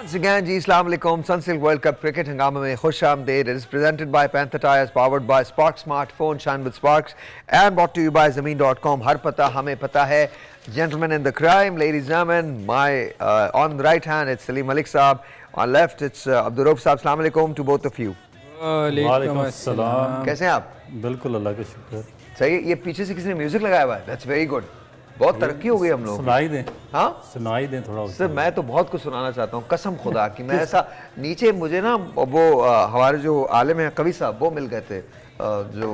Once again, जी अस्सलाम वालेकुम। Sunsilk world cup cricket हंगामे में खुश आमदेद। It is presented by Panther Tires, powered by Spark Smartphone, shine with Sparks, and brought to you by Zameen.com. हर पता हमें पता है। Gentlemen in the crime, ladies and gentlemen, my on the right hand it's Salim Malik Saab, on left it's Abdul Rauf Saab. Assalamu alaikum to both of you. वालेकुम अस्सलाम। कैसे हैं आप? बिल्कुल अल्लाह का शुक्र। सही। ये पीछे से किसी ने म्यूजिक लगाया हुआ है। That's very good. बहुत तरक्की हो गई हम लोग। सुनाई दें। हाँ सुनाई दें थोड़ा। सर मैं तो बहुत कुछ सुनाना चाहता हूँ कसम खुदा की। मैं ऐसा नीचे मुझे ना वो हमारे जो आलिम हैं कवि साहब वो मिल गए थे जो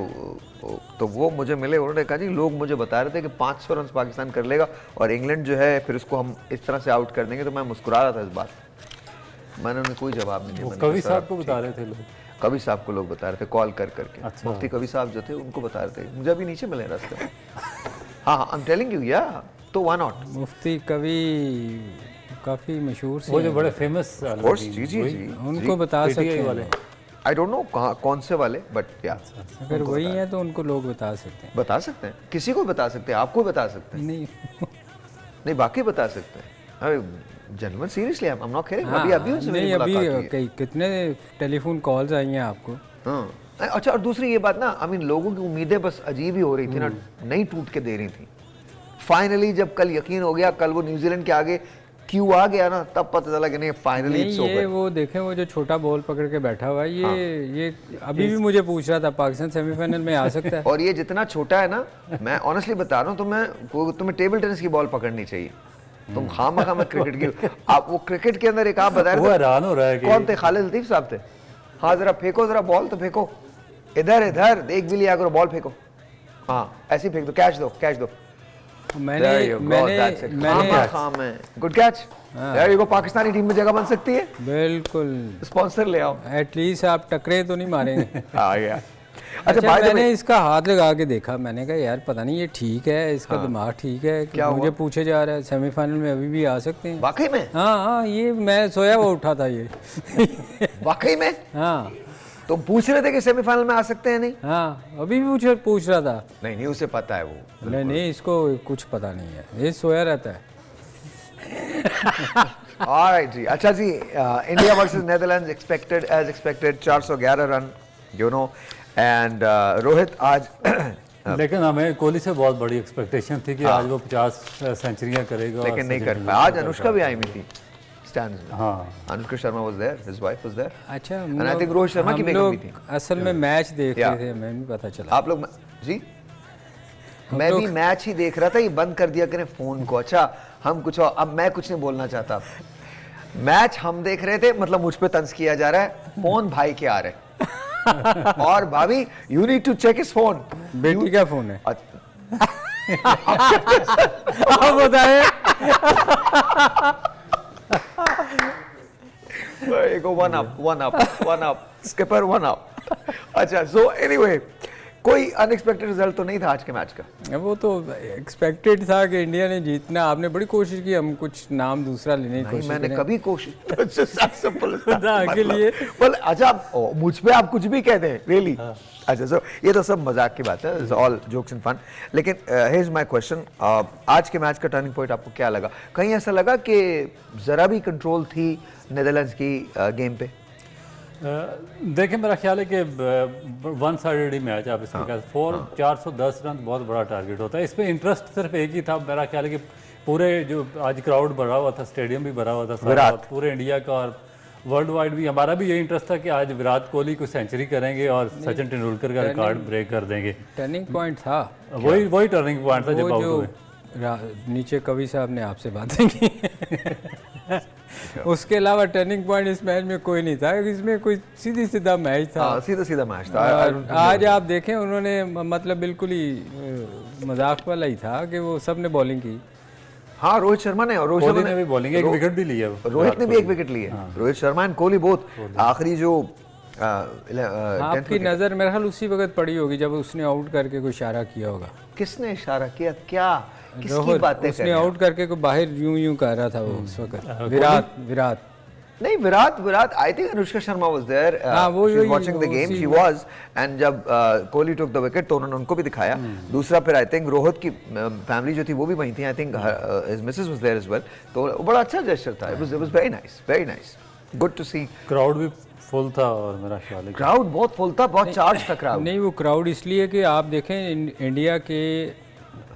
तो वो मुझे मिले। उन्होंने कहा जी लोग मुझे बता रहे थे कि 500 रन पाकिस्तान कर लेगा और इंग्लैंड जो है फिर उसको हम इस तरह से आउट कर देंगे। तो मैं मुस्कुरा रहा था इस बात। मैंने उन्हें कोई जवाब नहीं दिया। कवि साहब को बता रहे थे लोग। कवि साहब को लोग बता रहे थे कॉल कर करके। अच्छा। मुफ्ती कवि साहब जो थे उनको बता रहे थे। मुझे अभी नीचे मिले रास्ते में। हाँ हाँ आई एम टेलिंग यू या तो व्हाई नॉट। मुफ्ती कवि काफ़ी मशहूर से वो जो बड़े फेमस जी जी जी उनको बता सकते हैं। आई डोंट नो कहाँ कौन से वाले बट या अगर वही है तो उनको लोग बता सकते हैं। बता सकते हैं किसी को बता सकते हैं आपको बता सकते हैं नहीं नहीं बाकी बता सकते हैं। अरे genuine seriously I am not kidding. अभी अभी उनसे मेरी नहीं मुलाकात हुई अभी है। कई कितने टेलीफोन कॉल्स आई हैं आपको। हाँ अच्छा और दूसरी ये बात ना आई मीन लोगों की उम्मीदें बस अजीब ही हो रही थी ना नहीं टूट के दे रही थी। फाइनली जब कल यकीन हो गया कल वो न्यूजीलैंड के आगे क्यों आ गया ना तब पता चला कि नहीं फाइनली इट्स ओवर। ये वो देखें वो जो छोटा बॉल पकड़ के बैठा हुआ है ये अभी भी मुझे पूछ रहा था पाकिस्तान सेमीफाइनल में आ सकता है। और ये जितना छोटा है ना मैं ऑनेस्टली बता रहा हूँ तुम्हें टेबल टेनिस की बॉल पकड़नी चाहिए। तुम खामा क्रिकेट की आप वो क्रिकेट के अंदर एक आप बता वो हैरान हो रहा है कि कौन थे खालिद लतीफ साहब थे। हाँ जरा फेंको जरा बॉल तो फेंको इधर इधर देख भी लिया करो बॉल फेंको। हाँ ऐसे फेंक दो कैच दो। मैंने गुड कैच यार ये को पाकिस्तानी टीम में जगह बन सकती है। बिल्कुल स्पॉन्सर ले आओ एटलीस्ट आप टकरे तो नहीं मारेंगे। आ गया। अच्छा मैंने इसका हाथ लगा के देखा मैंने कहा यार पता नहीं ये ठीक है इसका दिमाग ठीक है कि मुझे पूछे जा रहा है सेमीफाइनल में अभी भी आ सकते हैं। वाकई में? हाँ ये मैं सोया हुआ उठा था ये। वाकई में? हाँ तो पूछ रहे थे कि सेमीफाइनल में आ सकते हैं नहीं? हाँ अभी भी मुझे पूछ रहा था। नहीं उसे पता है वो। नहीं इसको कुछ पता नहीं है ये सोया रहता है। ऑलराइट जी। अच्छा जी India versus Netherlands expected as expected 411 run you know and Rohit आज लेकिन हमें कोहली से बहुत बड़ी एक्सपेक्टेशन थी कि आज वो 50 सेंचुरियां करेगा लेकिन नहीं कर पाया। आज अनुष्का भी आई हुई थी स्टैंड्स में। हाँ Anushka Sharma was there his wife was there. अच्छा and I think Rohit Sharma की बेगम भी थी। असल में मैच देख रहे थे हमें भी पता चला। आप लोग जी मैं भी मैच ही देख रहा था। ये बंद कर दिया करें फोन को। अच्छा हम कुछ अब मैं कुछ नहीं बोलना चाहता। मैच हम देख रहे थे मतलब मुझ पे तंज किया जा रहा है। फोन भाई के आ रहे और भाभी you need to check his phone. बेटी का फोन है। आप बताएं। One up skipper one up. अच्छा सो एनीवे कोई अनएक्सपेक्टेड रिजल्ट तो नहीं था आज के मैच का। वो तो एक्सपेक्टेड था कि इंडिया ने जीतना। आपने बड़ी कोशिश की हम कुछ नाम दूसरा लेने की कोशिश मैंने कभी कोशिश के लिए अच्छा मुझ पे आप कुछ भी कहते हैं रियली। अच्छा सो ये तो सब मजाक की बात है ऑल जोक्स एंड फन। लेकिन हियर इज माय क्वेश्चन आज के मैच का टर्निंग पॉइंट आपको क्या लगा? कहीं ऐसा लगा कि जरा भी कंट्रोल थी नेदरलैंड्स की गेम पे? देखिए मेरा ख्याल है कि वन साइडेड ही मैच आप इसके पास 410 रन बहुत बड़ा टारगेट होता है। इसमें इंटरेस्ट सिर्फ एक ही था मेरा ख्याल है कि पूरे जो आज क्राउड भरा हुआ था स्टेडियम भी भरा हुआ था पूरे इंडिया का और वर्ल्ड वाइड भी हमारा भी यही इंटरेस्ट था कि आज विराट कोहली को सेंचुरी करेंगे और सचिन तेंदुलकर का रिकॉर्ड ब्रेक कर देंगे। टर्निंग पॉइंट था वही टर्निंग पॉइंट था जब आउट हुए। नीचे कवि साहब ने आपसे बातें की उसके अलावा टर्निंग पॉइंट इस मैच में कोई नहीं था। इसमें कोई सीधा मैच था। सीधा मैच था। आज आप देखें उन्होंने मतलब बिल्कुल ही मजाक वाला ही था कि वो सब ने बॉलिंग की। हाँ रोहित शर्मा ने और रोहित ने भी बॉलिंग एक विकेट भी लिया। रोहित ने भी एक विकेट लिया। रोहित शर्मा एंड कोहली बोथ आखिरी जो आपकी नजर मेरे ख्याल उसी वक्त पड़ी होगी जब उसने आउट करके कोई इशारा किया होगा। किसने इशारा किया? क्या किसकी बातें उसने आउट करके को बाहर यूं कर रहा था वो उस वक्त। विराट नहीं, Virat I think Anushka Sharma was there, she was watching the game, she was, and जब कोहली टुक द विकेट तो उन्होंने उनको भी दिखाया। दूसरा फिर आई थिंक रोहित की फैमिली जो थी वो भी वहीं थी, I think his missus was there as well, तो बड़ा अच्छा जेस्चर था। It was very nice, good to see. Crowd भी फुल था और मेरा ख्याल है क्राउड बहुत फुल था, बहुत चार्ज था क्राउड। नहीं, वो क्राउड इसलिए कि आप देखें इंडिया के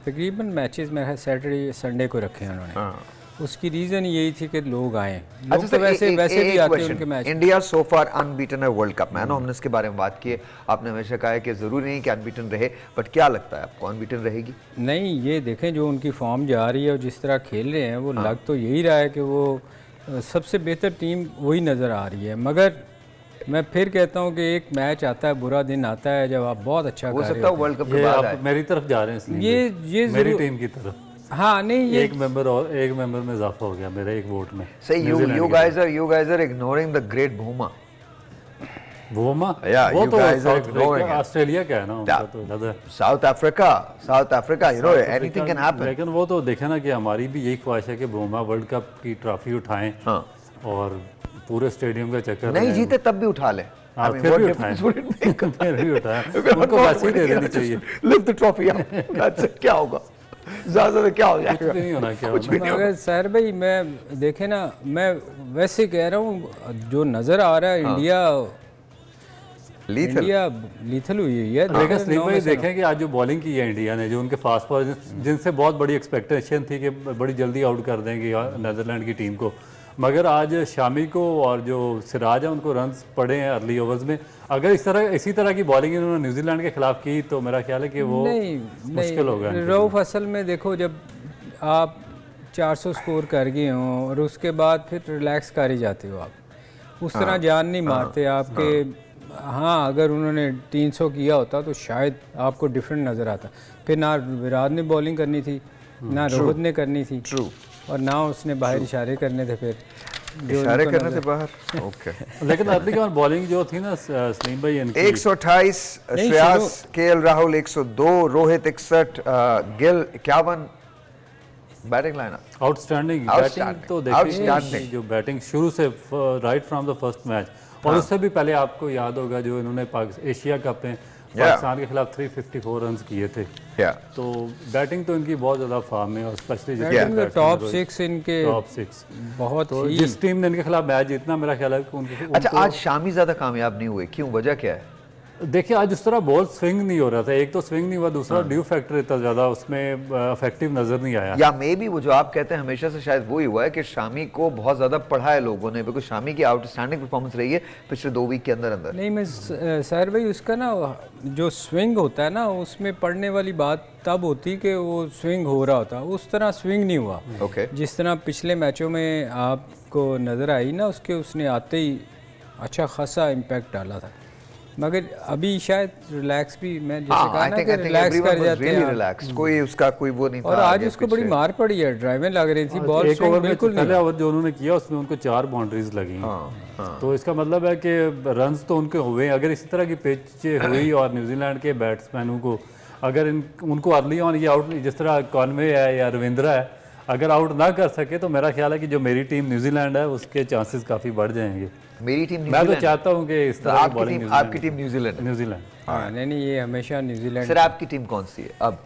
तकरीबन मैचेस में सैटरडे संडे को रखे हैं उन्होंने, उसकी रीज़न यही थी कि लोग आए। लोग तो वैसे भी आते हैं उनके मैच। इंडिया सो फार अनबीटन है वर्ल्ड कप में, ना हमने इसके बारे में बात की है, आपने हमेशा कहा है कि ज़रूरी नहीं कि अनबीटन रहे, बट क्या लगता है आपको अनबीटन रहेगी? नहीं, ये देखें जो उनकी फॉर्म जा रही है और जिस तरह खेल रहे हैं, वो लग तो यही रहा है कि वो सबसे बेहतर टीम वही नज़र आ रही है। मगर मैं फिर कहता हूँ कि एक मैच आता है, बुरा दिन आता है जब आप बहुत अच्छा हो कर रहे सकता है हो। वर्ल्ड कप के ये बाद आप मेरी तरफ जा रहे हैं इसलिए ये मेरी टीम की तरफ। हाँ, नहीं, ये एक मेंबर में इजाफा हो गया मेरे एक वोट में। सही, you guys are ignoring the great Bhuma. Bhuma? Yeah, वो you तो guys are south ignoring it. Australia का है ना, उनका तो इधर South Africa, you know, anything can happen. लेकिन वो तो देखे ना कि हमारी भी यही ख्वाहिश है कि बुमा वर्ल्ड कप की ट्रॉफी उठाएं हाँ। और पूरे स्टेडियम का चक्कर नहीं लगाएं। जीते तब भी उठा ले। हाँ, I mean, फिर what भी difference would it make? फिर भी उठाएं। If you're उनको not वैसे ही दे winning, देनी just चाहिए। lift the trophy up. That's it. क्या होगा? ज़्यादा क्या हो कुछ जाएगा? भी नहीं होना क्या कुछ भी नहीं मगर सर भाई, मैं देखे ना, मैं वैसे कह रहा हूँ जो नज़र आ रहा है Lethal. इंडिया लीथल हुई है। लेकिन स्लीप भाई देखें कि आज जो बॉलिंग की है इंडिया ने, जो उनके फास्ट बॉलर जिनसे बहुत बड़ी एक्सपेक्टेशन थी कि बड़ी जल्दी आउट कर देंगे नीदरलैंड की टीम को, मगर आज शामी को और जो सिराज है उनको रन्स पड़े हैं अर्ली ओवर्स में। अगर इसी तरह की बॉलिंग इन्होंने न्यूजीलैंड के खिलाफ की तो मेरा ख्याल है कि वो मुश्किल होगा। रऊफ असल में देखो, जब आप 400 स्कोर कर गए हो और उसके बाद फिर रिलैक्स कर ही जाते हो, आप उस तरह जान नहीं मारते आपके। हाँ, अगर उन्होंने 300 किया होता तो शायद आपको डिफरेंट नज़र आता। फिर ना विराट ने बॉलिंग करनी थी, ना रोहित ने करनी थी, और ना उसने बाहर इशारे करने थे। फिर इशारे करने थे बाहर। ओके। लेकिन अपनी क्या बॉलिंग जो थी ना सलीम भाई, 128 Shreyas, KL Rahul 102, Rohit 61, Gill 51। Batting lineup outstanding batting तो देखिए, जो बैटिंग शुरू से right from the first match, और उससे भी पहले आपको याद होगा जो इन्होंने एशिया कप में पाकिस्तान के खिलाफ 354 रन किए थे। तो बैटिंग तो इनकी बहुत ज़्यादा फॉर्म है, और स्पेशली टॉप 6 इनके बहुत तो जिस टीम ने इनके खिलाफ मैच जीतना, मेरा ख्याल है कि उनको। अच्छा, आज शामी ज़्यादा कामयाब नहीं हुए, क्यों, वजह क्या है? देखिए आज उस तरह बॉल स्विंग नहीं हो रहा था, एक तो स्विंग नहीं हुआ, दूसरा ड्यू फैक्टर इतना ज़्यादा उसमें इफेक्टिव नज़र नहीं आया। या मे बी वो जो आप कहते हैं हमेशा से शायद वही हुआ है कि शामी को बहुत ज़्यादा पढ़ा है लोगों ने, बिकॉज शामी की आउटस्टैंडिंग परफॉर्मेंस रही है पिछले 2 वीक के अंदर। नहीं, मैं सर भाई उसका ना जो स्विंग होता है ना, उसमें पढ़ने वाली बात तब होती कि वो स्विंग हो रहा होता, उस तरह स्विंग नहीं हुआ। जिस तरह पिछले मैचों में आपको नज़र आई ना, उसने आते ही अच्छा खासा इम्पैक्ट डाला था। मगर अभी शायद रिलैक्स भी, मैं जैसे कहा ना कि रिलैक्स कर जाते हैं, कोई उसका कोई वो नहीं था। और आज उसको बड़ी मार पड़ी है, ड्राइवें लग रही थी, बॉल एक ओवर बिल्कुल पहले ओवर जो उन्होंने किया उसमें उनको 4 बाउंड्रीज लगी। तो इसका मतलब है कि रन्स तो उनके हुए। अगर इसी तरह की पिच हुई और न्यूजीलैंड के बैट्समैनों को अगर उनको अर्ली ऑन ये आउट, जिस तरह कॉनवे है या रविंद्रा है, अगर आउट ना कर सके तो मेरा ख्याल है कि जो मेरी टीम न्यूजीलैंड है उसके चांसेस काफ़ी बढ़ जाएंगे। मेरी टीम मैं तो चाहता हूँ कि इस तरह की बॉलिंग आपकी टीम न्यूजीलैंड। नहीं, ये हमेशा न्यूजीलैंड। सर आपकी टीम कौन सी है? अब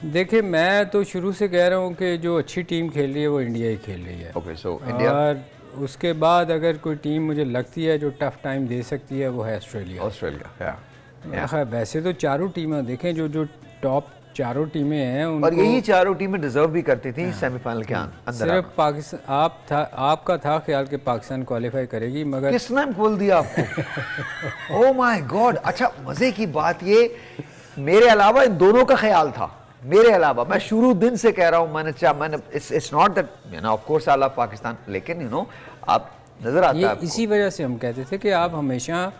देखिए, मैं तो शुरू से कह रहा हूँ कि जो अच्छी टीम खेल रही है वो इंडिया ही खेल रही है। Okay, so India. और उसके बाद अगर कोई टीम मुझे लगती है जो टफ टाइम दे सकती है वो है ऑस्ट्रेलिया। वैसे तो चारों टीमें देखें, जो टॉप चारों टीमें हैं, और यही चारों टीमें डिजर्व भी करती थी सेमीफाइनल के अंदर। सिर्फ पाकिस्तान आपका था ख्याल कि पाकिस्तान क्वालिफाई करेगी, मगर किसने बोल दिया आपको? Oh my God. अच्छा, मजे की बात ये, मेरे अलावा इन दोनों का ख्याल था, मेरे अलावा। मैं शुरू दिन से कह रहा हूँ, मैंने it's not that of course I love Pakistan, लेकिन आप नजर आता है इसी वजह से हम कहते थे कि आप हमेशा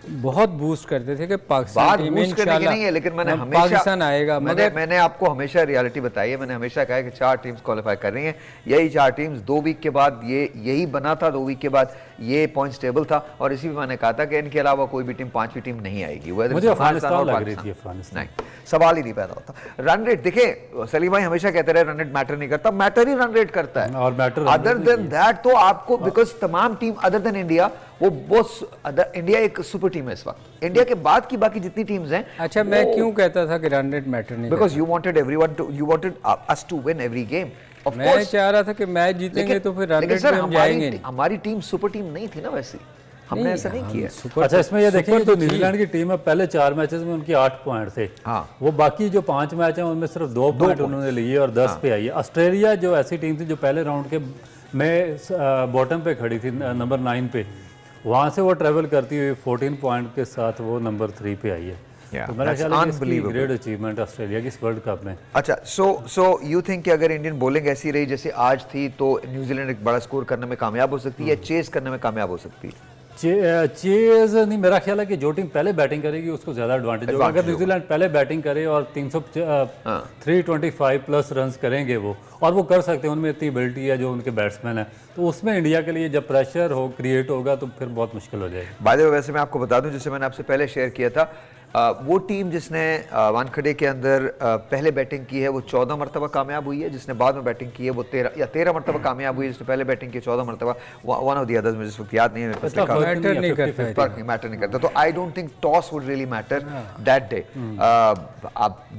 बहुत बूस्ट करते थे कि पाकिस्तान बात टीम बूस्ट करने की इंशाल्लाह नहीं है, लेकिन मैंने हमेशा पाकिस्तान आएगा, मगर मैंने आपको हमेशा रियलिटी बताई है। मैंने हमेशा कहा है कि 4 टीम्स क्वालिफाई कर रही हैं, यही 4 टीम्स 2 वीक के बाद यही बना था, 2 वीक के बाद ये पॉइंट्स टेबल था, और इसी में मैंने कहा था कि इनके अलावा कोई भी टीम 5वीं टीम नहीं आएगी। मुझे अफगानिस्तान लग रही थी, अफगानिस्तान नहीं, सवाल ही नहीं पैदा होता। रन रेट देखिए, सलीम भाई हमेशा कहते रहे रन रेट मैटर नहीं करता, मैटर ही रन रेट करता है, और मैटर अदर देन दैट तो आपको, बिकॉज तमाम team other than India, India एक सुपर टीम है इस वक्त। इंडिया के बाद की बाकी जितनी टीम्स हैं, अच्छा मैं क्यों कहता था कि रन रेट मैटर नहीं because you wanted everyone to, you wanted us to win every game. Of मैं कोर्स चाह रहा था कि मैच जीतेंगे तो फिर रन रेट पे हम जाएंगे नहीं। हमारी टीम सुपर टीम नहीं थी ना वैसे, हमने ऐसा नहीं किया। अच्छा, इसमें ये देखेंगे तो न्यूजीलैंड की टीम है, पहले 4 मैचेस में उनकी 8 पॉइंट थे। हाँ। वो बाकी जो 5 मैच हैं उनमें सिर्फ 2 पॉइंट उन्होंने लिए और 10 पे आई है। ऑस्ट्रेलिया जो ऐसी टीम थी जो पहले राउंड के में बॉटम पे खड़ी थी, नंबर 9 पे, वहाँ से वो ट्रेवल करती हुई 14 पॉइंट के साथ वो नंबर 3 पे आई है। तो मेरा ख्याल है कि ग्रेट अचीवमेंट ऑस्ट्रेलिया की इस वर्ल्ड कप में। अच्छा, सो यू थिंक कि अगर इंडियन बॉलिंग ऐसी रही जैसे आज थी तो न्यूजीलैंड एक बड़ा स्कोर करने में कामयाब हो सकती है या चेस करने में कामयाब हो सकती है? चेज नहीं, मेरा ख्याल है कि जो टीम पहले बैटिंग करेगी उसको ज्यादा एडवांटेज होगा। अगर न्यूजीलैंड पहले बैटिंग करे और 325 प्लस रन्स करेंगे वो, और वो कर सकते हैं, उनमें इतनी एबिलिटी है जो उनके बैट्समैन है, तो उसमें इंडिया के लिए जब प्रेशर हो क्रिएट होगा तो फिर बहुत मुश्किल हो जाएगी। बाय द वे, वैसे मैं आपको बता दूं, जैसे मैंने आपसे पहले शेयर किया था, वो टीम जिसने वानखेड़े के अंदर पहले बैटिंग की है वो 14 मरतबा कामयाब हुई है, जिसने बाद में बैटिंग की है वो 13 मरतबा कामयाब हुई है, जिसने पहले बैटिंग की 14 मरतबा। वन ऑफ द अदर्स मुझे इस वक्त याद नहीं है, मैटर नहीं करता, मैटर नहीं करता। तो I don't think toss would really matter that day,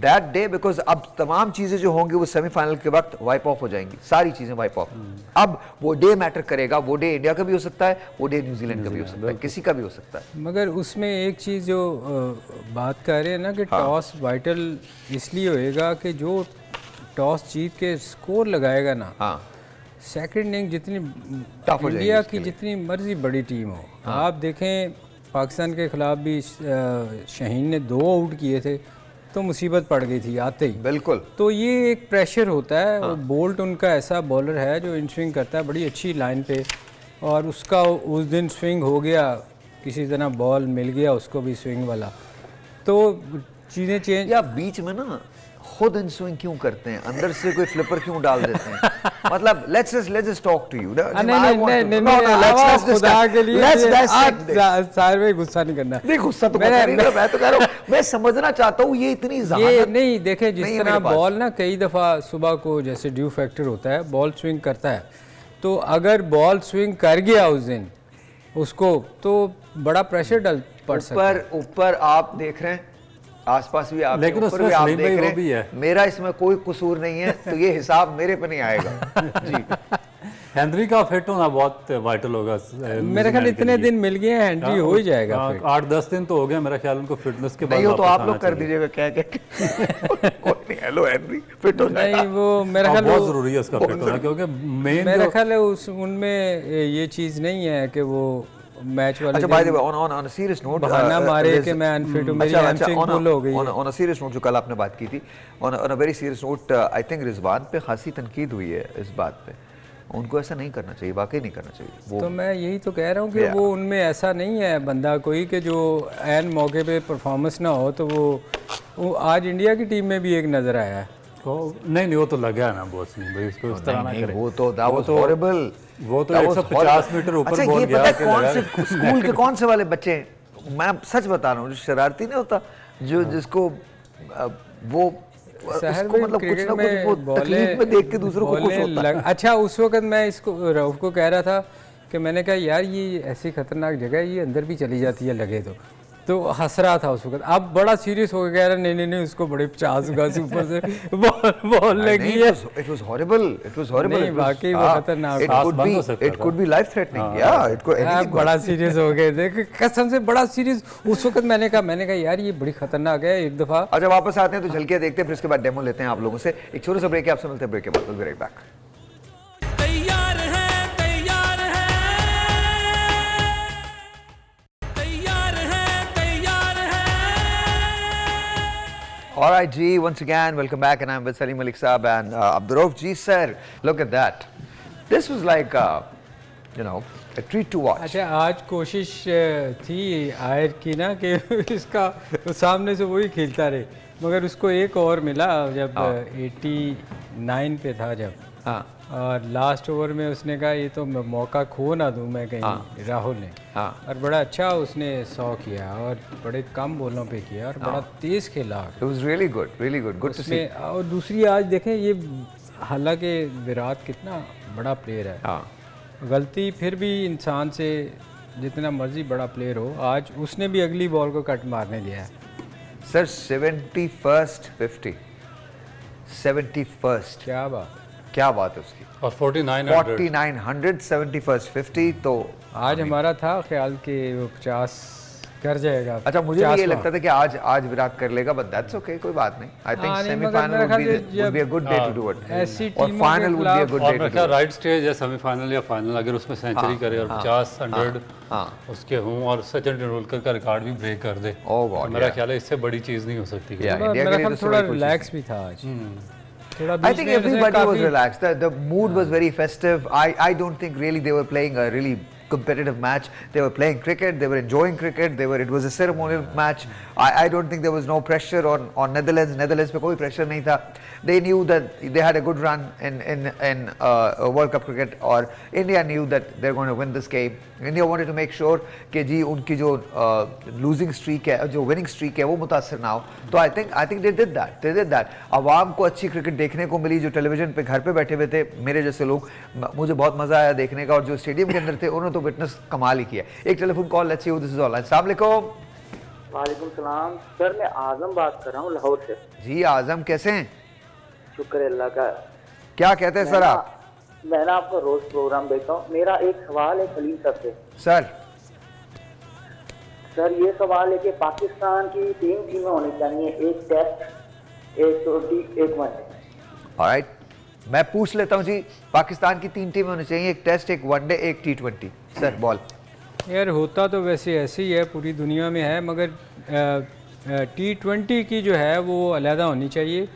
that day, because अब तमाम चीजें जो होंगी वो सेमीफाइनल के वक्त वाइप ऑफ हो जाएंगी, सारी चीजें वाइप ऑफ। अब वो डे मैटर करेगा, वो डे इंडिया का भी हो सकता है, वो डे न्यूजीलैंड का भी हो सकता है, किसी का भी हो सकता है। मगर उसमें एक चीज़ जो बात कर रहे हैं ना कि टॉस वाइटल इसलिए होएगा कि जो टॉस जीत के स्कोर लगाएगा ना, सेकंड इनिंग जितनी इंडिया की जितनी मर्जी बड़ी टीम हो, आप देखें पाकिस्तान के खिलाफ भी शाहीन ने 2 आउट किए थे तो मुसीबत पड़ गई थी आते ही। बिल्कुल। तो ये एक प्रेशर होता है। और बोल्ट उनका ऐसा बॉलर है जो इन स्विंग करता है बड़ी अच्छी लाइन पे, और उसका उस दिन स्विंग हो गया, किसी तरह बॉल मिल गया उसको भी स्विंग वाला, तो चीज़ें चेंज। या बीच में ना खुद इन स्विंग क्यों करते हैं, अंदर से कोई फ्लिपर क्यों डाल देते हैं? मतलब let's just talk to you. नहीं, खुदा के लिए सारे में गुस्सा नहीं करना। नहीं, गुस्सा तो मैं तो कह रहा हूँ, मैं समझना चाहता हूँ ये इतनी ये नहीं देखे, जिस तरह बॉल ना कई दफ़ा सुबह को जैसे ड्यू फैक्टर होता है, बॉल स्विंग करता है, तो अगर बॉल स्विंग कर गया उस दिन उसको, तो बड़ा प्रेशर डल पड़ सकता है। ऊपर आप देख रहे हैं, आसपास भी आप, लेकिन ऊपर भी आप देख रहे भी हैं, मेरा इसमें कोई कसूर नहीं है, तो ये हिसाब मेरे पे नहीं आएगा। जी, हेनरी का फिट होना बहुत वाइटल होगा। मेरे ख्याल इतने दिन मिल गए हैं, हेनरी हो ही जाएगा। 8-10 दिन तो हो गया मेरा ख्याल उनको फिटनेस के बाद। नहीं हो तो आप लोग कर दीजिएगा, क्या हेलो हेनरी फिट हो जाएगा। नहीं, वो मेरा ख्याल बहुत जरूरी है उसका फिट होना, क्योंकि मेरा ख्याल है उनमें ये चीज़ नहीं है कि वो मैच वाले। अच्छा, by the way, on a serious note, बहाना मारे कि मैं अनफिट हूं, मेरी हैमस्ट्रिंग पुल हो गई। ऑन अ सीरियस नोट, जो कल आपने बात की थी, on a very serious note, I think Rizwan पे खासी तनकीद हुई है इस बात पे। उनको ऐसा नहीं करना चाहिए, वाकई नहीं करना चाहिए वो। तो मैं यही तो कह रहा हूँ कि वो उनमें ऐसा नहीं है बंदा कोई कि जो एन मौके पे परफॉर्मेंस ना हो। तो वो आज इंडिया की टीम में भी एक नज़र आया है। नहीं, वो तो लगा है ना बॉस ने भाई, उसको इस तरह ना करे। वो तो दैट वाज हॉरिबल। वो तो 150 मीटर ऊपर अच्छा, बॉल ये गया पता के कौन लगा। से स्कूल के कौन से वाले बच्चे, मैं सच बता रहा हूँ, जो शरारती नहीं होता, जो जिसको वो उसको मतलब कुछ ना कुछ वो तकलीफ में देख के दूसरों को खुश होता है। अच्छा, उस वक्त मैं इसको रऊफ को कह रहा था कि मैंने कहा यार ये ऐसी खतरनाक जगह है, ये अंदर भी चली जाती है लगे तो हंस रहा था उस वक्त। अब बड़ा सीरियस हो गया, नहीं उसको बड़े 50 गज ऊपर से बॉल लगी है। It was horrible, it was horrible. नहीं, वाकई वो खतरनाक। It could be life threatening, या इट कुड। बड़ा सीरियस हो गए, देख कसम से बड़ा सीरियस उस वक्त। मैंने कहा यार ये बड़ी खतरनाक है। एक दफा अच्छा, वापस आते हैं तो झलकियां देखते हैं, फिर इसके बाद डेमो लेते हैं आप लोगों से। एक छोटा सा ब्रेक है, आपसे मिलते हैं ब्रेक के बाद। Will be right back. All right, G, once again, welcome back, and I'm with Salim Malik Saab and Abdurrauf. G, sir, look at that. This was like, treat to watch. अच्छा, आज कोशिश थी आयर की ना कि इसका सामने से वही खेलता रहे, मगर उसको एक और मिला जब 89 पे था जब, हाँ और लास्ट ओवर में उसने कहा ये तो मौका खो ना दूं मैं कहीं, राहुल ने। हाँ और बड़ा अच्छा उसने 100 किया और बड़े कम बॉलों पे किया और बड़ा तेज़ खेला it was really good to see. उसमें। और दूसरी आज देखें, ये हालांकि विराट कितना बड़ा प्लेयर है, हाँ गलती फिर भी इंसान से जितना मर्जी बड़ा प्लेयर हो, आज उसने भी अगली बॉल को कट मारने दिया है। सर 71st 50, 71st, क्या बात है उसकी। और 4900 71st 50, तो आज हमारा था ख्याल कि वो 50 कर जाएगा। अच्छा, मुझे भी ये लगता था कि आज विराट कर लेगा, बट दैट्स ओके, कोई बात नहीं। I think semifinal would be a good day to do it, ऐसी और final would be a good और डे मेरा टू ख्याल डू राइट स्टेज है सेमीफाइनल या फाइनल, अगर उसमें सेंचुरी करे और 50 100 उसके हों और सचिन तेंदुलकर का रिकॉर्ड भी ब्रेक कर दे, ओह गॉड, मेरा ख्याल है इससे बड़ी चीज़ नहीं हो सकती। मेरा ख्याल थोड़ा रिलैक्स भी था आज। I think everybody was relaxed. The mood was very festive. I don't think really they were playing a really competitive match. They were playing cricket. They were enjoying cricket. It was a ceremonial match. I don't think there was no pressure on Netherlands. Netherlands पे कोई pressure नहीं था. They knew that they had a good run in World Cup cricket, और India knew that they're going to win this game. India wanted to make sure कि जी उनकी जो losing streak है, जो winning streak है, वो मुतासर ना हो. तो I think they did that. They did that. आवाम को अच्छी क्रिकेट देखने को मिली, जो टेलीविजन पे घर पे बैठे हुए थे मेरे जैसे लोग, मुझे बहुत मजा आया देखने का, और जो स्टेडियम के अंदर थे उन्होंने तो विटनेस कमाल ही किया। एक telephone call, let's see who this is online. अस्सलाम वालेकुम। वालेकुम सलाम सर, मैं आजम बात कर रहा हूँ लाहौर से। जी आजम, कैसे हैं? शुक्र है अल्लाह का। क्या कहते हैं सर आप? मैं ना आपका रोज प्रोग्राम देखता हूँ। मेरा एक सवाल है खलील साहब से। सर ये सवाल है कि पाकिस्तान की 3 टीमें होनी चाहिए, एक टेस्ट, एक T20, एक वनडे। ऑलराइट, मैं पूछ लेता हूँ जी, पाकिस्तान की 3 टीमें होनी चाहिए, एक टेस्ट, एक वनडे, एक T20। Sir ball. यार होता तो वैसे ऐसे ही है, पूरी दुनिया में है, मगर T20 की जो है वो अलहदा होनी चाहिए।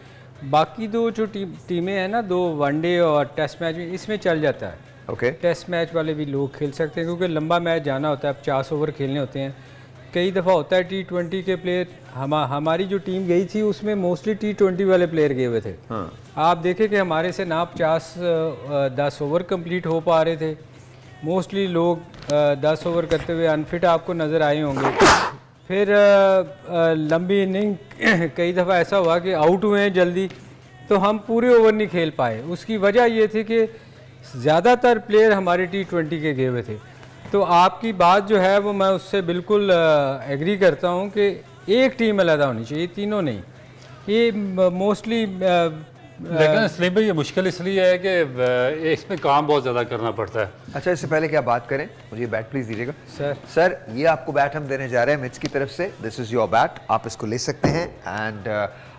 बाकी दो जो टीमें हैं ना, 2 वनडे और टेस्ट मैच में, इसमें चल जाता है। ओके, टेस्ट मैच वाले भी लोग खेल सकते हैं क्योंकि लंबा मैच जाना होता है, 50 ओवर खेलने होते हैं। कई दफ़ा होता है T20 के प्लेयर, हमारी जो टीम गई थी उसमें मोस्टली T20 वाले प्लेयर गए हुए थे। आप देखें कि हमारे से ना 10 ओवर कंप्लीट हो पा रहे थे, मोस्टली लोग 10 ओवर करते हुए अनफिट आपको नज़र आए होंगे। फिर लंबी इनिंग कई दफ़ा ऐसा हुआ कि आउट हुए हैं जल्दी, तो हम पूरे ओवर नहीं खेल पाए। उसकी वजह ये थी कि ज़्यादातर प्लेयर हमारे T20 के गए हुए थे। तो आपकी बात जो है वो मैं उससे बिल्कुल एग्री करता हूँ कि एक टीम अलग होनी चाहिए, तीनों नहीं। ये मोस्टली लेकिन इसलिए भी ये मुश्किल इसलिए है कि इसमें काम बहुत ज़्यादा करना पड़ता है। अच्छा, इससे पहले क्या बात करें, मुझे बैट प्लीज दीजिएगा। सर ये आपको बैट हम देने जा रहे हैं मिट्स की तरफ से। दिस इज़ योर बैट, आप इसको ले सकते हैं, एंड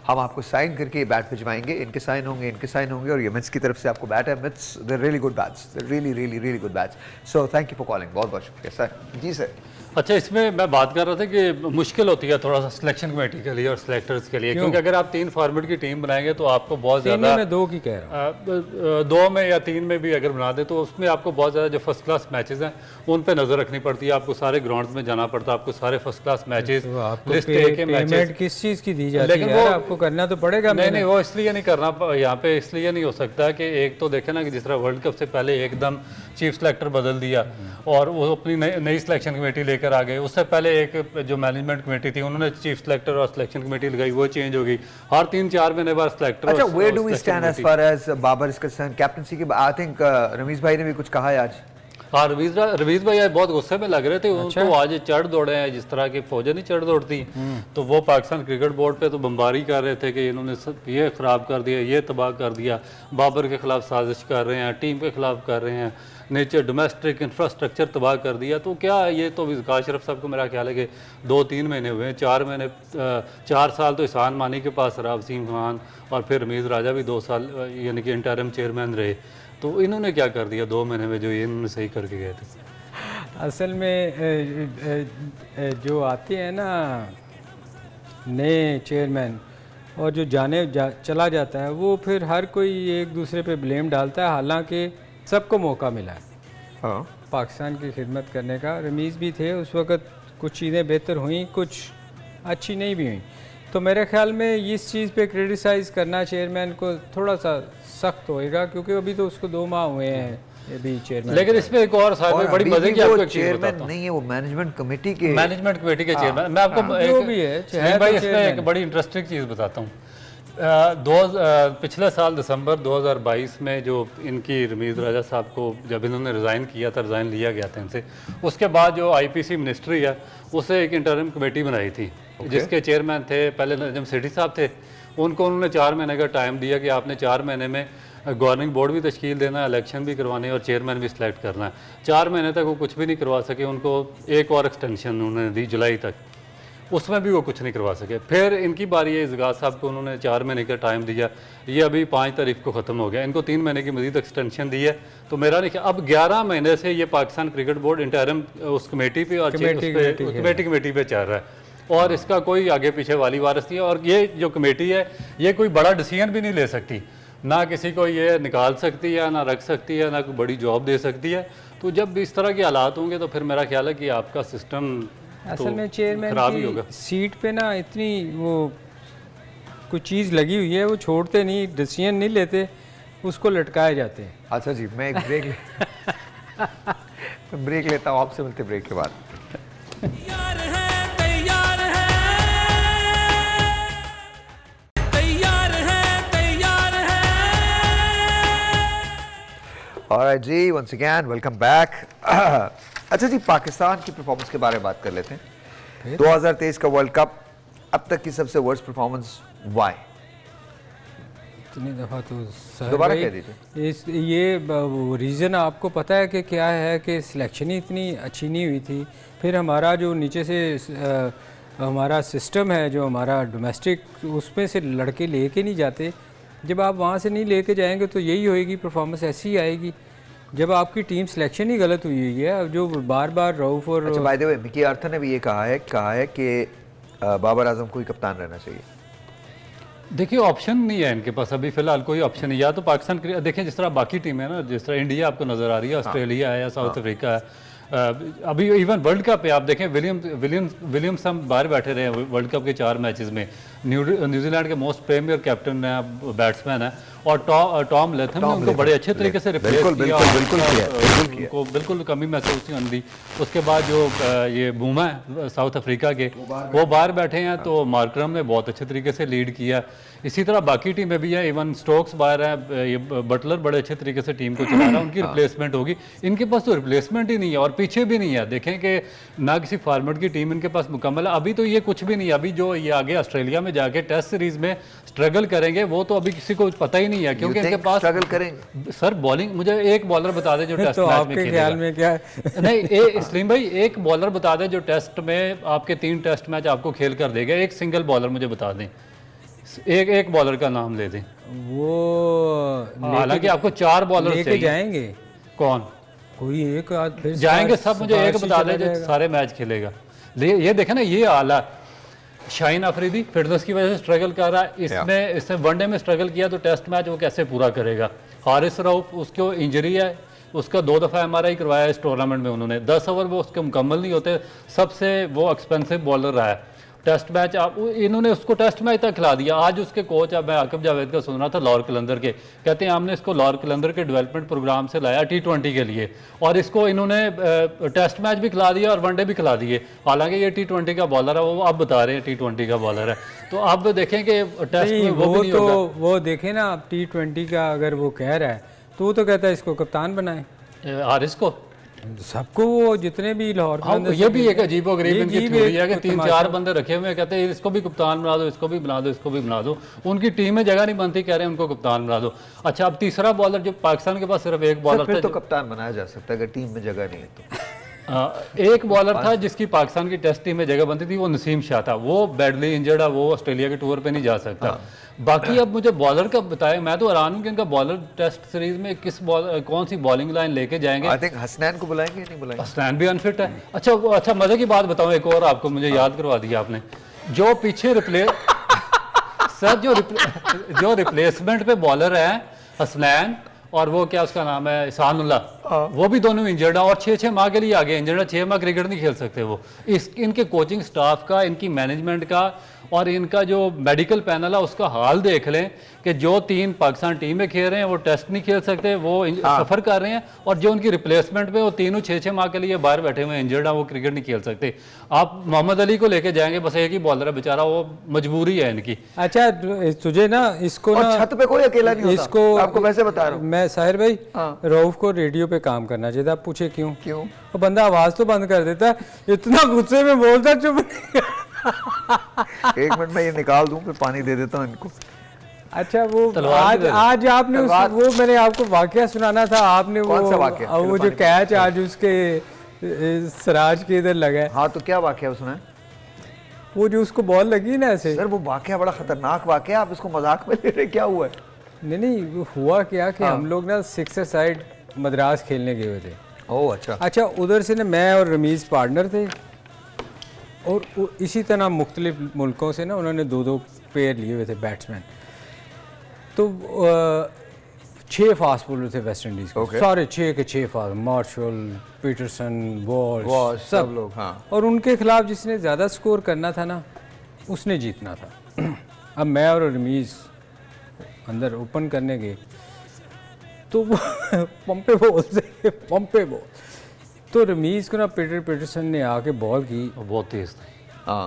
हम आपको साइन करके ये बैट भिजवाएंगे। इनके साइन होंगे और ये मिट्स की तरफ से आपको बैट है। मिट्स, they really good bats, they really good bats. So thank you for calling, बहुत बहुत शुक्रिया सर। जी सर। अच्छा, इसमें मैं बात कर रहा था कि मुश्किल होती है थोड़ा सा सिलेक्शन कमेटी के लिए और सिलेक्टर्स के लिए, क्योंकि अगर आप 3 फॉर्मेट की टीम बनाएंगे तो आपको बहुत ज़्यादा, मैं 2 की कह रहा हूँ, 2 में या 3 में भी अगर बना दे तो उसमें आपको बहुत ज़्यादा जो फर्स्ट क्लास मैचेस हैं उन पे नज़र रखनी पड़ती है। आपको सारे ग्राउंड्स में जाना पड़ता है, आपको सारे first class matches, list A के मैचेस किस चीज़ की दी जाती है, आपको करना तो पड़ेगा। नहीं, वो इसलिए नहीं करना, यहाँ पे इसलिए नहीं हो सकता कि एक तो देखे ना कि जिस तरह वर्ल्ड कप से पहले एकदम चीफ सेलेक्टर बदल दिया और वो अपनी नई सिलेक्शन कमेटी लेकर आ गए। उससे पहले एक जो मैनेजमेंट कमेटी थी उन्होंने चीफ सेलेक्टर और सिलेक्शन कमेटी लगाई, वो चेंज हो गई। हर 3-4 महीने बाद सिलेक्टर। अच्छा, where do we stand as far as Babar is concerned? Captaincy के आई थिंक रमीज भाई ने भी कुछ कहा है आज। हाँ, रवीज भाई आज बहुत गुस्से में लग रहे थे। अच्छा? तो आज चढ़ दौड़े हैं जिस तरह की फौजें नहीं चढ़ दौड़ती, तो वो पाकिस्तान क्रिकेट बोर्ड पे तो बमबारी कर रहे थे कि इन्होंने ये ख़राब कर दिया, ये तबाह कर दिया, बाबर के खिलाफ साजिश कर रहे हैं, टीम के खिलाफ कर रहे हैं, नेचर डोमेस्टिक इंफ्रास्ट्रक्चर तबाह कर दिया। तो क्या ये तो विकास शरफ साहब को मेरा ख्याल है कि 2-3 महीने हुए हैं, 4 महीने 4 साल तो एहसान मानी के पास रहा वसीम खान, और फिर रमीज़ राजा भी 2 साल यानी कि इंटरिम चेयरमैन रहे। तो इन्होंने क्या कर दिया 2 महीने में जो ये इन्होंने सही करके गए थे? असल में जो आते हैं ना नए चेयरमैन और जो चला जाता है, वो फिर हर कोई एक दूसरे पे ब्लेम डालता है, हालांकि सबको मौका मिला है। हाँ पाकिस्तान की खिदमत करने का। रमीज़ भी थे उस वक़्त, कुछ चीज़ें बेहतर हुई, कुछ अच्छी नहीं भी हुई। तो मेरे ख्याल में इस चीज़ पे क्रिटिसाइज़ करना चेयरमैन को थोड़ा सा सख्त होएगा, क्योंकि अभी तो उसको 2 माह हुए हैं अभी चेयरमैन। लेकिन इसमें एक और साहब बड़ी अभी मजे भी की वो आपको एक चीज़ चेयरमैन बताता हूँ। नहीं है, वो मैनेजमेंट कमेटी के मैनेजमेंट कमेटी के चेयरमैन। मैं आपको जो भी है, सुनील तो भाई इसमें चेयरमैन एक बड़ी इंटरेस्टिंग चीज़ बताता हूँ। पिछले साल दिसंबर 2022 में जो इनकी रमीज़ राजा साहब को जब इन्होंने रिज़ाइन किया था, रिज़ाइन लिया गया था इनसे, उसके बाद जो आईपीसी मिनिस्ट्री है उसे एक इंटरिम कमेटी बनाई थी, जिसके चेयरमैन थे पहले नजम सेठी साहब थे। उनको उन्होंने 4 महीने का टाइम दिया कि आपने 4 महीने में गवर्निंग बोर्ड भी तश्कील देना है, इलेक्शन भी करवाने हैं और चेयरमैन भी सिलेक्ट करना है। 4 महीने तक वो कुछ भी नहीं करवा सके, उनको एक और एक्सटेंशन उन्होंने दी जुलाई तक, उसमें भी वो कुछ नहीं करवा सके। फिर इनकी बारी है, इज़गात साहब को उन्होंने 4 महीने का टाइम दिया, ये अभी 5 तारीख को ख़त्म हो गया, इनको 3 महीने की मजीद एक्सटेंशन दी है। तो मेरा नहीं, अब 11 महीने से ये पाकिस्तान क्रिकेट बोर्ड इंटरिम उस कमेटी पे और कमेटी पे चल रहा है, और इसका कोई आगे पीछे वाली वारिस नहीं है। और ये जो कमेटी है ये कोई बड़ा डिसीजन भी नहीं ले सकती, ना किसी को ये निकाल सकती है, ना रख सकती है, ना कोई बड़ी जॉब दे सकती है। तो जब इस तरह के हालात होंगे तो फिर मेरा ख्याल है कि आपका सिस्टम असल में चेयरमैन खराब ही होगा। की सीट पे ना इतनी वो कुछ चीज़ लगी हुई है, वो छोड़ते नहीं, डिसीजन नहीं लेते, उसको लटकाए जाते हैं। अच्छा जी, मैं एक ब्रेक लेता हूँ, आपसे मिलते ब्रेक के बाद। ऑलराइट जी, वंस अगेन वेलकम बैक। अच्छा जी, पाकिस्तान की परफॉर्मेंस के बारे में बात कर लेते हैं। 2023 का वर्ल्ड कप अब तक की सबसे वर्स्ट परफॉर्मेंस, व्हाई? इतनी दफ़ा तो सर दोबारा भाई, कह दीजिए। ये रीज़न आपको पता है कि क्या है कि सिलेक्शन ही इतनी अच्छी नहीं हुई थी। फिर हमारा जो नीचे से हमारा सिस्टम है, जो हमारा डोमेस्टिक, उसमें से लड़के लेके नहीं जाते। जब आप वहाँ से नहीं लेके जाएंगे तो यही होएगी, परफॉर्मेंस ऐसी ही आएगी। जब आपकी टीम सिलेक्शन ही गलत हुई हुई है, जो बार बार रऊफ और अच्छा, by the way Mickey Arthur ने भी ये कहा है कि बाबर आजम को ही कप्तान रहना चाहिए। देखिए ऑप्शन नहीं है इनके पास अभी फ़िलहाल, कोई ऑप्शन नहीं। या तो पाकिस्तान देखिए जिस तरह बाकी टीम है ना, जिस तरह इंडिया आपको नज़र आ रही है, ऑस्ट्रेलिया है या साउथ अफ्रीका है, अभी इवन वर्ल्ड कप पे आप देखें विलियम्स हम बाहर बैठे रहे हैं वर्ल्ड कप के 4 मैचेस में। न्यूजीलैंड के मोस्ट प्रीमियर कैप्टन है, बैट्समैन है, और टॉम लेथम ने उनको बड़े अच्छे तरीके से रिप्लेस किया, उनको बिल्कुल कमी महसूस नहीं होती। उसके बाद जो ये बूमा है साउथ अफ्रीका के, वो बाहर बैठे हैं, तो मार्करम ने बहुत अच्छे तरीके से लीड किया। इसी तरह बाकी टीमें भी हैं, इवन स्टोक्स बाहर है, ये बटलर बड़े अच्छे तरीके से टीम को चला रहा है, उनकी रिप्लेसमेंट होगी। इनके पास तो रिप्लेसमेंट ही नहीं है और पीछे भी नहीं है। देखें कि ना किसी फॉर्मेट की टीम इनके पास मुकम्मल है, अभी तो ये कुछ भी नहीं है। अभी जो ये आगे ऑस्ट्रेलिया में जाके टेस्ट सीरीज में स्ट्रगल करेंगे, वो तो अभी किसी को पता ही नहीं है, क्योंकि इनके पास स्ट्रगल करेंगे। सर बॉलिंग, मुझे एक बॉलर बता दे जो टेस्ट तो मैच में आपके ख्याल में क्या है? नहीं सलीम भाई, एक बॉलर बता दे जो टेस्ट में आपके 3 टेस्ट मैच आपको खेल कर देगा। एक सिंगल बॉलर मुझे बता दें, एक बॉलर का नाम ले दें। वो हालांकि आपको 4 बॉलर लेके जाएंगे, कौन कोई एक फिर जाएंगे सब, मुझे एक बता दे जो सारे मैच खेलेगा। ये देखे ना, ये हाल है। शाहीन अफरीदी फिटनेस की वजह से स्ट्रगल कर रहा है, इसने वनडे में स्ट्रगल किया, तो टेस्ट मैच वो कैसे पूरा करेगा। हारिस रऊफ, उसको इंजरी है, उसका 2 दफ़ा MRI करवाया इस टूर्नामेंट में उन्होंने, 10 ओवर वो उसके मुकम्मल नहीं होते। सबसे वो एक्सपेंसिव बॉलर रहा है। टेस्ट मैच इन्होंने उसको टेस्ट मैच तक खिला दिया। आज उसके कोच, अब मैं आकिब जावेद का सुन रहा था, लाहौर कलंदर के, कहते हैं हमने इसको लाहौर कलंदर के डेवलपमेंट प्रोग्राम से लाया T20 के लिए, और इसको इन्होंने टेस्ट मैच भी खिला दिया और वनडे भी खिला दिए। हालांकि ये T20 का बॉलर है, वो अब बता रहे हैं T20 का बॉलर है। तो अब देखें कि टेस्ट में वो भी नहीं होगा। वो देखें ना, अब T20 का अगर वो कह रहा है तो वो तो कहता है इसको कप्तान बनाए, हारिस को, सबको, वो जितने भी लाहौर के अंदर। ये भी एक अजीबो गरीब इनकी थ्योरी है कि 3-4 बंदे रखे हुए हैं, कहते हैं इसको भी कप्तान बना दो, इसको भी बना दो, इसको भी बना दो। उनकी टीम में जगह नहीं बनती, कह रहे हैं उनको कप्तान बना दो। अच्छा, अब तीसरा बॉलर, जो पाकिस्तान के पास सिर्फ एक बॉलर फिर था, तो कप्तान बनाया जा सकता है अगर टीम में जगह नहीं है तो। एक बॉलर था जिसकी पाकिस्तान की टेस्ट टीम में जगह बनती थी, वो नसीम शाह था। वो बैडली इंजर्ड है, वो ऑस्ट्रेलिया के टूर पे नहीं जा सकता। बाकी अब मुझे बॉलर का बताएं, मैं तो हैरान हूं कि इनका बॉलर टेस्ट सीरीज में कौन सी बॉलिंग लाइन लेके जाएंगे। आई थिंक हसनैन को बुलाएंगे, नहीं बुलाएंगे? हसनैन भी अनफिट है। अच्छा मजे की बात बताऊं एक और आपको, मुझे याद करवा दिया आपने, जो पीछे सर जो रिप्लेसमेंट पे बॉलर है हसनैन, और वो क्या उसका नाम है इसानुल्लाह, वो भी दोनों इंजर्ड है और 6-6 माह के लिए आगे इंजर्ड है, 6 माह क्रिकेट नहीं खेल सकते वो। इनके कोचिंग स्टाफ का, इनकी मैनेजमेंट का और इनका जो मेडिकल पैनल है उसका हाल देख लें कि जो 3 पाकिस्तान टीम में खेल रहे हैं वो टेस्ट नहीं खेल सकते, वो सफ़र कर रहे हैं, और जो उनकी रिप्लेसमेंट पे वो तीनों 6-6 माह के लिए बाहर बैठे हुए हैं, इंजर्ड है, वो क्रिकेट नहीं खेल सकते। आप मोहम्मद अली को लेके जाएंगे, बस एक ही बॉलर है बेचारा, वो मजबूरी है इनकी। अच्छा तुझे ना इसको और ना छत पे कोई अकेला नहीं होता, इसको आपको वैसे बता रहा हूँ। मैं साहिर भाई रऊफ को रेडियो पे काम करना चाहिए था। आप पूछे क्यों? क्यों? वो बंदा आवाज तो बंद कर देता, इतना गुस्से में बोलता चुप नहीं। 1 मिनट में ये निकाल दूं, फिर पानी दे देता हूँ इनको। अच्छा वो तलवार की आज आपने वो मैंने आपको वाकया सुनाना था, आपने कौन सा वाकया? वो जो कैच आज उसके सराज के इधर लगा है, हाँ तो क्या वाकया सुना है? वो जो उसको बॉल लगी ना ऐसे। सर वो वाकया बड़ा खतरनाक वाकया, आप इसको मजाक में ले रहे, क्या हुआ है? नहीं वो हुआ क्या कि हम लोग ना सिक्सर साइड मद्रास खेलने गए हुए थे। ओह अच्छा। अच्छा उधर से ना मैं और रमीज़ पार्टनर थे, और इसी तरह मुख्तलिफ मुल्कों से ना उन्होंने 2-2 पेयर लिए हुए थे बैट्समैन। तो 6 फास्ट बॉलर थे वेस्ट इंडीज़ के, सारे 6 के 6 फास्ट, मार्शल, पीटरसन, वॉल्श सब लोग। हाँ। और उनके खिलाफ जिसने ज़्यादा स्कोर करना था ना उसने जीतना था। अब मैं और रमीज़ अंदर ओपन करने गए तो वो पंपे बॉल से पंपे बॉल, तो रमीज़ को ना पीटरसन ने आके बॉल की, बहुत तेज थी।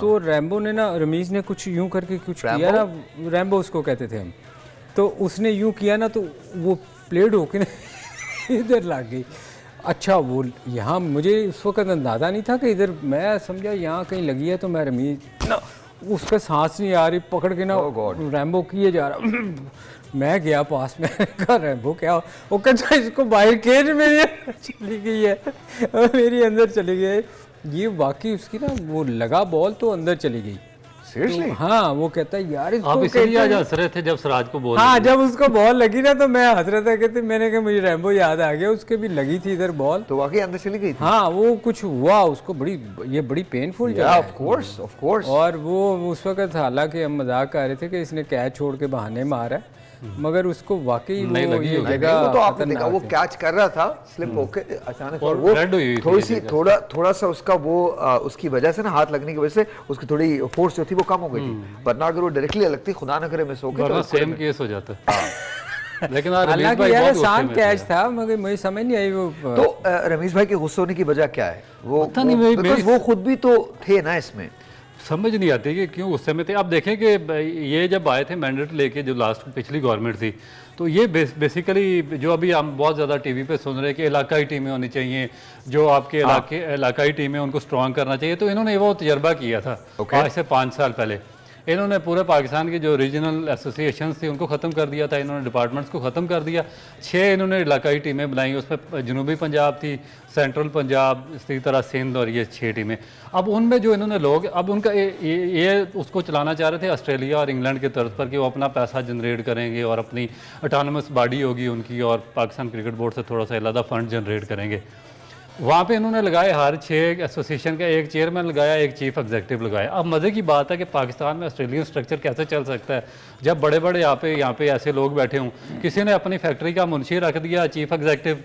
तो रैम्बो ने ना, रमीज़ ने कुछ यूं करके कुछ किया ना, रैम्बो उसको कहते थे हम, तो उसने यूं किया ना तो वो प्लेड होके ना इधर लग गई। अच्छा वो यहाँ मुझे उस वक्त अंदाज़ा नहीं था कि इधर, मैं समझा यहाँ कहीं लगी है, तो मैं रमीज़ ना उसका सांस नहीं आ रही, पकड़ के ना रैम्बो किए जा रहा। मैं गया पास में, कहा रैम्बो क्या, वो कहता इसको बाहर केज में चली गई है और मेरी अंदर चली गई। ये वाकई उसकी ना वो लगा बॉल तो अंदर चली गई। सीरियसली? तो हाँ वो कहता है यार इसको, आप इसलिए आज हंस रहे थे जब सिराज को बॉल हाँ जब उसको बॉल लगी ना तो मैं हंस रहा था, कहते मैंने कहा मुझे रैम्बो याद आ गया, उसके भी लगी थी इधर बॉल, तो वाकई अंदर चली गई थी? हाँ वो कुछ हुआ उसको, बड़ी पेनफुल जगह है। Of course. और वो उस वक्त हालांकि हम मजाक कर रहे थे कि इसने कैच छोड़ के बहाने मारा है, मगर उसको वाकई वो ये जगह, वो तो आपने देखा वो कैच कर रहा था, स्लिप होके अचानक, और वो रेड हुई थोड़ी सी थोड़ा सा उसका वो उसकी वजह से ना, हाथ लगने की वजह से उसकी थोड़ी फोर्स जो थी वो कम हो गई थी, वरना अगर वो डायरेक्टली लगती, खुदा न करे मिस हो गई तो सेम केस हो जाता। लेकिन हालांकि यार आसान कैच था, मगर मुझे समझ नहीं आई वो। तो रमीज भाई के गुस्से होने की वजह क्या है? वो खुद भी तो थे ना इसमें, समझ नहीं आती कि क्यों गुस्से में थे। आप देखें कि ये जब आए थे मैंडेट लेके, जो लास्ट पिछली गवर्नमेंट थी, तो ये बेसिकली जो अभी हम बहुत ज़्यादा टीवी पे सुन रहे हैं कि इलाकाई टीमें होनी चाहिए, जो आपके इलाकाई टीमें उनको स्ट्रॉन्ग करना चाहिए, तो इन्होंने वो तजर्बा किया था आज से 5 साल पहले। इन्होंने पूरे पाकिस्तान की जो रीजनल एसोसिएशंस थी उनको ख़त्म कर दिया था, इन्होंने डिपार्टमेंट्स को ख़त्म कर दिया। 6 इन्होंने इलाकाई टीमें बनाई, उसमें जनूबी पंजाब थी, सेंट्रल पंजाब, इसी तरह सिंध, और ये 6 टीमें। अब उनमें जो इन्होंने लोग, अब उनका ये उसको चलाना चाह रहे थे ऑस्ट्रेलिया और इंग्लैंड के तर्ज पर, कि वो अपना पैसा जनरेट करेंगे और अपनी ऑटोनमस बॉडी होगी उनकी, और पाकिस्तान क्रिकेट बोर्ड से थोड़ा सा अलग फंड जनरेट करेंगे। वहाँ पे इन्होंने लगाए हर 6 एसोसिएशन का एक चेयरमैन लगाया, एक चीफ एग्जीक्यूटिव लगाया। अब मज़े की बात है कि पाकिस्तान में ऑस्ट्रेलियन स्ट्रक्चर कैसे चल सकता है जब बड़े बड़े यहाँ पे ऐसे लोग बैठे हों। किसी ने अपनी फैक्ट्री का मुंशी रख दिया चीफ एग्जीक्यूटिव,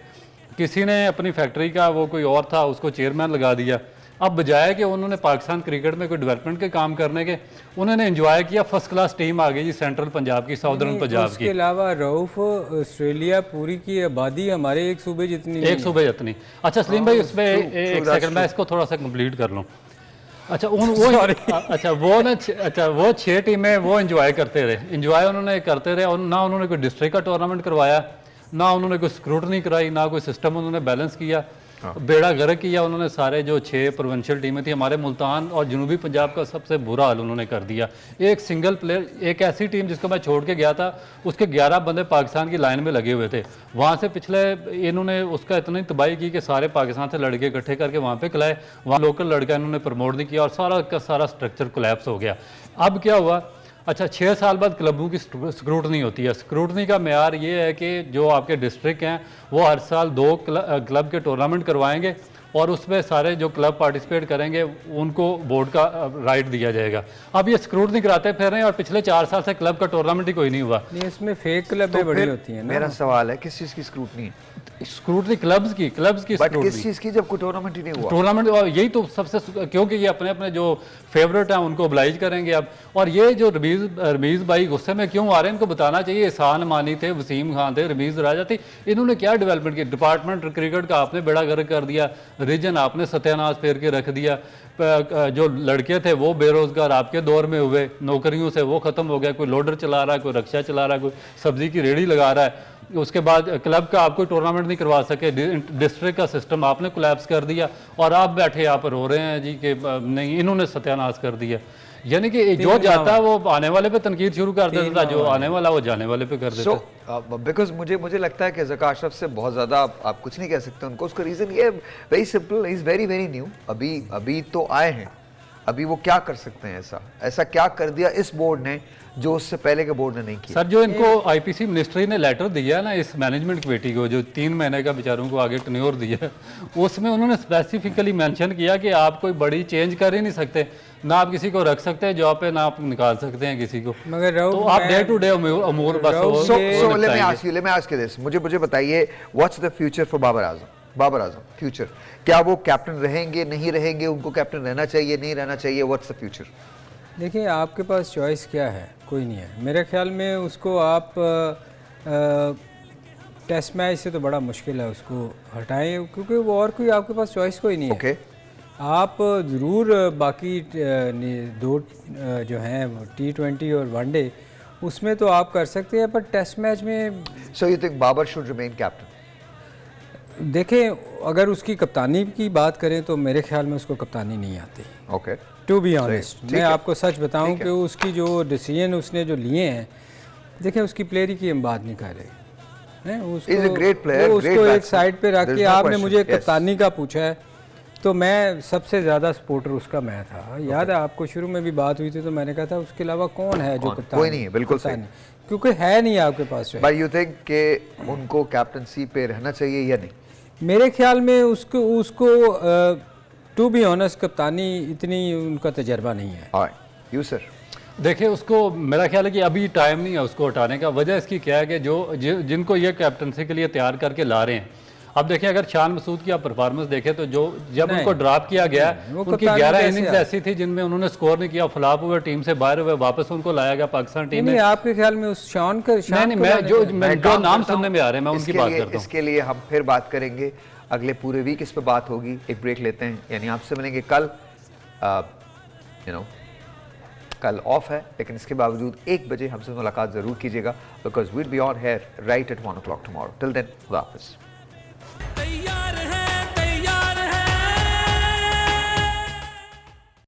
किसी ने अपनी फैक्ट्री का वो कोई और था उसको चेयरमैन लगा दिया। अब बजाय कि उन्होंने पाकिस्तान क्रिकेट में कोई डेवलपमेंट के काम करने के, उन्होंने एंजॉय किया। फर्स्ट क्लास टीम आ गई जी सेंट्रल पंजाब की, साउदर्न पंजाब की। उसके अलावा रऊफ, ऑस्ट्रेलिया पूरी की आबादी हमारे एक सूबे जितनी, एक सूबे जितनी। अच्छा सलीम भाई, उसमें एक सेकंड मैं इसको थोड़ा सा कंप्लीट कर लूँ। अच्छा वो 6 टीमें वो एंजॉय करते रहे, एंजॉय उन्होंने करते रहे, और ना उन्होंने कोई डिस्ट्रिक्ट का टूर्नामेंट करवाया, ना उन्होंने कोई स्क्रूटनी कराई, ना कोई सिस्टम उन्होंने बैलेंस किया, बेड़ा गर्क किया उन्होंने। सारे जो 6 प्रोविंशियल टीमें थी, हमारे मुल्तान और जनूबी पंजाब का सबसे बुरा हाल उन्होंने कर दिया। एक सिंगल प्लेयर, एक ऐसी टीम जिसको मैं छोड़ के गया था, उसके 11 बंदे पाकिस्तान की लाइन में लगे हुए थे। वहाँ से पिछले इन्होंने उसका इतनी तबाही की कि सारे पाकिस्तान से लड़के इकट्ठे करके वहाँ पे खिलाए, वहाँ लोकल लड़का इन्होंने प्रमोट नहीं किया, और सारा का सारा स्ट्रक्चर कोलैप्स हो गया। अब क्या हुआ? अच्छा 6 साल बाद क्लबों की स्क्रूटनी होती है। स्क्रूटनी का मेयार ये है कि जो आपके डिस्ट्रिक्ट हैं वो हर साल 2 क्लब के टूर्नामेंट करवाएंगे, और उसमें सारे जो क्लब पार्टिसिपेट करेंगे उनको बोर्ड का राइट दिया जाएगा। अब ये स्क्रूटनी कराते फिर रहे हैं और पिछले 4 साल से क्लब का टूर्नामेंट ही कोई नहीं हुआ। नहीं, इसमें फेक क्लबें बड़ी होती हैं ना। मेरा सवाल है किस चीज़ की स्क्रूटनी है? स्क्रूटनी क्लब्स की बट स्क्रूटनी। किस चीज़ की, जब कोई टूर्नामेंट ही नहीं हुआ? टूर्नामेंट, और यही तो सबसे, क्योंकि ये अपने अपने जो फेवरेट हैं उनको oblige करेंगे अब। और ये जो रमीज़ भाई गुस्से में क्यों आ रहे हैं, इनको बताना चाहिए। एहसान मानी थे, वसीम खान थे, रमीज़ राजा थे, इन्होंने क्या डेवलपमेंट की? डिपार्टमेंट क्रिकेट का आपने बेड़ा गर्क कर दिया, रीजन आपने सत्यानाश फेर के रख दिया। जो लड़के थे वो बेरोजगार आपके दौर में हुए, नौकरियों से वो ख़त्म हो गया। कोई लोडर चला रहा है, कोई रक्षा चला रहा है, कोई सब्जी की रेहड़ी लगा रहा है। उसके बाद क्लब का आप कोई टूर्नामेंट नहीं करवा सके, डिस्ट्रिक्ट का सिस्टम आपने कोलैप्स कर दिया और आप बैठे यहाँ पर रो रहे हैं जी कि नहीं, इन्होंने सत्यानाश कर दिया। यानी कि जो जाता है वो आने वाले पे तनकीद शुरू कर देता था, जो आने वाला वो जाने वाले पे कर देता। बिकॉज मुझे लगता है कि ज़का अशरफ से बहुत ज़्यादा आप कुछ नहीं कह सकते उनको। उसका रीज़न ये very simple, is very very new. अभी तो आए हैं, अभी वो क्या कर सकते हैं? ऐसा क्या कर दिया इस बोर्ड ने जो उससे पहले के बोर्ड ने नहीं किया? सर, जो इनको आईपीसी मिनिस्ट्री ने लेटर दिया ना इस मैनेजमेंट कमेटी को, जो 3 महीने का बेचारों को आगे टन्योर दिया, उसमें उन्होंने स्पेसिफिकली मेंशन किया कि आप कोई बड़ी चेंज कर ही नहीं सकते, ना आप किसी को रख सकते हैं जॉब पे, ना आप निकाल सकते हैं किसी को। मगर तो आप डे टू डे अमूर बस let me ask you this, मुझे बताइए, what's the future for Babar Azam? Future क्या? वो कैप्टन रहेंगे, नहीं रहेंगे? उनको कैप्टन रहना चाहिए, नहीं रहना चाहिए? What's the future? देखिए, आपके पास चॉइस क्या है? कोई नहीं है मेरे ख्याल में। उसको आप टेस्ट मैच से तो बड़ा मुश्किल है उसको हटाएं, क्योंकि वो और कोई आपके पास चॉइस कोई नहीं है। Okay. आप ज़रूर बाकी 2 जो हैं T20 और वनडे, उसमें तो आप कर सकते हैं, पर टेस्ट मैच में। So you think Babar should remain captain? देखें, अगर उसकी कप्तानी की बात करें तो मेरे ख्याल में उसको कप्तानी नहीं आती। Okay. टू बी ऑनेस्ट, मैं आपको सच बताऊं कि उसकी जो डिसीजन उसने जो लिए हैं, देखें उसकी प्लेयर की हम बात नहीं कर रहे हैं। उसको एक साइड पे रख के आपने मुझे कप्तानी का पूछा है, तो मैं सबसे ज़्यादा सपोर्टर उसका मैं था। याद है आपको, शुरू में भी बात हुई थी तो मैंने कहा था उसके अलावा कौन है जो कप्तान? कोई नहीं है, बिल्कुल सही, क्योंकि है नहीं आपके पास। भाई यू थिंक कि उनको कैप्टनसी पे रहना चाहिए या नहीं? मेरे ख्याल में उसको टू बी ऑनेस्ट कप्तानी इतनी उनका तजर्बा नहीं है। You sir? देखिए, उसको मेरा ख्याल है कि अभी टाइम नहीं है उसको हटाने का। वजह इसकी क्या है कि जिनको ये कैप्टनसी के लिए तैयार करके ला रहे हैं, अब देखें अगर शान मसूद की आप परफॉर्मेंस देखें तो जब उनको ड्रॉप किया गया, उनकी 11 इनिंग्स ऐसी थी जिनमें उन्होंने स्कोर नहीं किया, फ्लॉप हुए, टीम से बाहर हुए, वापस उनको लाया गया पाकिस्तान टीम में। आपके ख्याल में उस शान का मैं जो नाम सुनने में आ रहे हैं मैं उनकी बात करता हूँ। इसके लिए हम फिर बात करेंगे, अगले पूरे वीक इस पर बात होगी। एक ब्रेक लेते हैं, यानी आपसे मिलेंगे कल। कल ऑफ है, लेकिन इसके बावजूद 1 बजे हमसे मुलाकात ज़रूर कीजिएगा, because we'll be on here right at 1 o'clock tomorrow. Till then, खुदा हाफिज़।